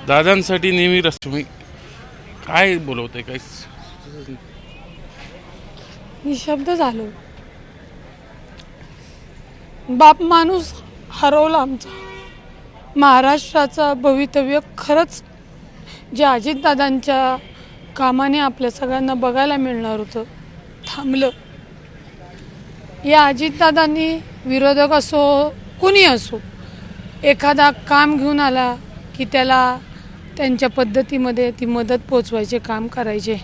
दादांसाठी नेहमी राष्ट्रवादी काय बोलवते काय निशब्द झालो. बाप माणूस हरवला आमचा. महाराष्ट्राचं भवितव्य खरंच जे अजितदादांच्या कामाने आपल्या सगळ्यांना बघायला मिळणार होतं थांबलं. या अजितदादांनी विरोधक असो कुणी असो एखादा काम घेऊन आला की त्याला त्यांच्या पद्धतीमध्ये ती मदत पोचवायचे काम करायचे.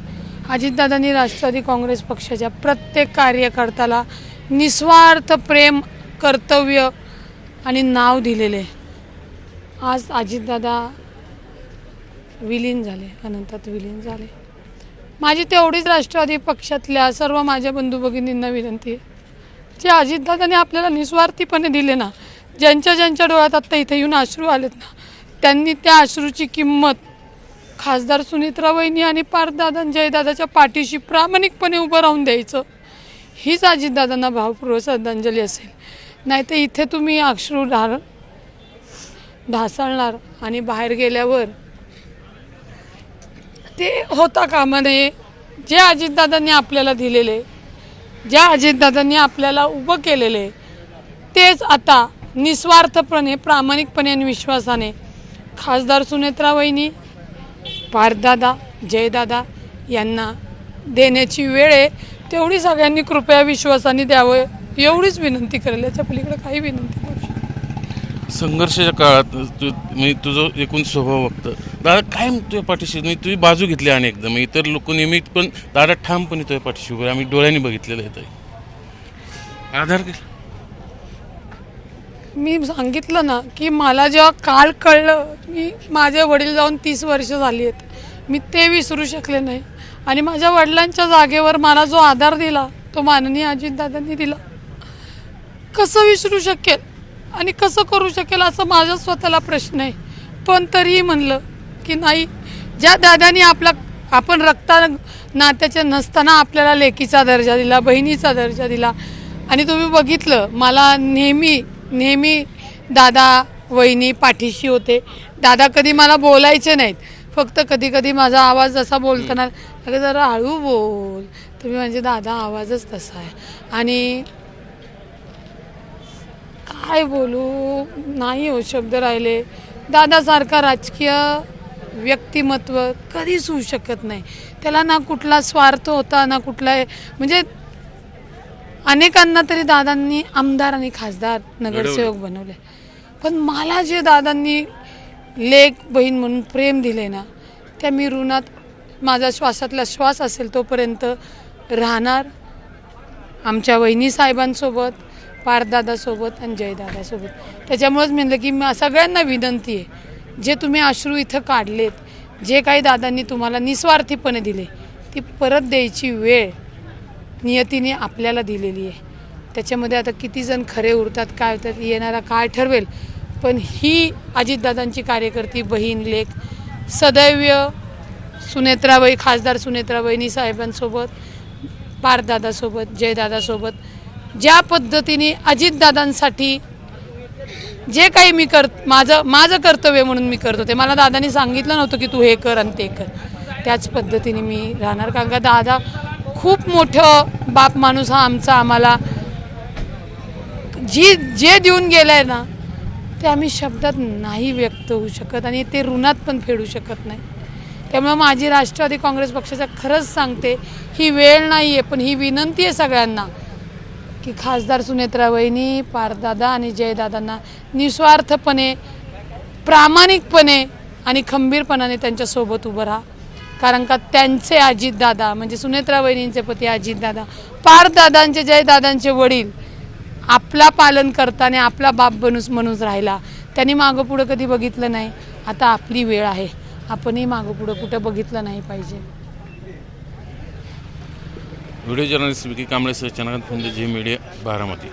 अजितदादांनी राष्ट्रवादी काँग्रेस पक्षाच्या प्रत्येक कार्यकर्त्याला निस्वार्थ प्रेम, कर्तव्य आणि नाव दिलेले. आज अजितदादा विलीन झाले, अनंतात विलीन झाले. माझी तेवढीच राष्ट्रवादी पक्षातल्या सर्व माझ्या बंधू भगिनींना विनंती आहे, जे अजितदादांनी आपल्याला निस्वार्थीपणे दिले ना, ज्यांच्या डोळ्यात आत्ता इथे येऊन अश्रू आलेत ना, त्यांनी त्या अश्रूची किंमत खासदार सुनेत्रा वहिनी आणि पार्थदादा जयदादाच्या पाठीशी प्रामाणिकपणे उभं राहून द्यायचं. हीच अजितदादांना भावपूर्वक श्रद्धांजली असेल. नाही तर इथे तुम्ही अश्रू ढासळणार आणि बाहेर गेल्यावर ते होता कामा नये. जे अजितदादांनी आपल्याला दिलेले, ज्या अजितदादांनी आपल्याला उभं केलेले, तेच आता निस्वार्थपणे, प्रामाणिकपणे आणि विश्वासाने खासदार सुनेत्रा वहिनी, पार्थदादा, जयदादा यांना देण्याची वेळ आहे. तेवढी सगळ्यांनी कृपया विश्वासाने द्यावं एवढीच विनंती करेल. याच्या पलीकडे काही विनंती करू शकतो. संघर्षाच्या काळात म्हणजे तुझं एकूण स्वभाव बघतं दादा काय तुझ्या पाठीशी मी तुझी बाजू घेतली अनेकदा. मग इतर लोक नेहमी पण दादा ठामपणे तुझ्या पाठीशी उभे. आम्ही डोळ्यांनी बघितलेलं आहे. आधार मी सांगितलं ना की मला जेव्हा काल कळलं, माझे वडील जाऊन 30 वर्ष झाली आहेत, मी ते विसरू शकले नाही. आणि माझ्या वडिलांच्या जागेवर मला जो आधार दिला तो माननीय अजितदादांनी दिला. कसं विसरू शकेल आणि कसं करू शकेल असं माझा स्वतःला प्रश्न आहे. पण तरीही म्हणलं की नाही, ज्या दादांनी आपण रक्ता नात्याच्या नसताना आपल्याला लेकीचा दर्जा दिला, बहिणीचा दर्जा दिला. आणि तुम्ही बघितलं, मला नेहमी दादा वहिनी पाठीशी होते. दादा कधी मला बोलायचे नाहीत, फक्त कधी माझा आवाज जसा बोलताना अगं जरा हळू बोल, तुम्ही म्हणजे दादा आवाजच तसा आहे. आणि काय बोलू, नाही हो शब्द राहिले. दादासारखा राजकीय व्यक्तिमत्व कधीच होऊ शकत नाही. त्याला ना कुठला स्वार्थ होता ना कुठला, म्हणजे अनेकांना तरी दादांनी आमदार आणि खासदार नगरसेवक बनवले. पण मला जे दादांनी लेक बहीण म्हणून प्रेम दिले ना, त्या मी ऋणात माझा श्वासातला श्वास असेल तोपर्यंत राहणार. आमच्या वहिनी साहेबांसोबत, पार्थदादासोबत आणि जयदादासोबत. त्याच्यामुळेच म्हणलं की सगळ्यांना विनंती आहे, जे तुम्ही अश्रू इथं काढलेत, जे काही दादांनी तुम्हाला निस्वार्थीपणे दिले, ती परत द्यायची वेळ नियतीने आपल्याला दिलेली आहे. त्याच्यामध्ये आता किती जण खरे उरतात, काय होतात, येणारा काळ ठरवेल. पण ही अजितदादांची कार्यकर्ती बहीण लेक सदैव सुनेत्राबाई, खासदार सुनेत्राबाईंनी साहेबांसोबत, पार्थदादासोबत, जयदादासोबत ज्या पद्धतीने अजितदादांसाठी जे काही मी माझं कर्तव्य म्हणून मी करत होते. मला दादांनी सांगितलं नव्हतं की तू हे कर आणि ते कर. त्याच पद्धतीने मी राहणार. कारण का दादा खूप मोठं बाप माणूस हा आमचा. आम्हाला जे देऊन गेलाय ना, ते आम्ही शब्दात नाही व्यक्त होऊ शकत आणि ते ऋणात पण फेडू शकत नाही. त्यामुळे माझी राष्ट्रवादी काँग्रेस पक्षाचा खरंच सांगते, ही वेळ नाही आहे, पण ही विनंती आहे सगळ्यांना की खासदार सुनेत्रा वहिनी, पार्थदादा आणि जयदादांना निस्वार्थपणे, प्रामाणिकपणे आणि खंबीरपणाने त्यांच्यासोबत उभं राहा. कारण का त्यांचे अजितदादा म्हणजे सुनेत्रा वहिनींचे पती अजितदादा, पार्थदादांचे, जयदादांचे वडील आपला पालन करताना आपला बाप म्हणून राहिला. त्यांनी मागं पुढं कधी बघितलं नाही. आता आपली वेळ आहे, आपणही मागं पुढं कुठं बघितलं नाही पाहिजे. व्हिडिओ जर्नलिस्ट विकी कांबळे सह चंद्रकांत फुंदे, झी मीडिया, बारामती.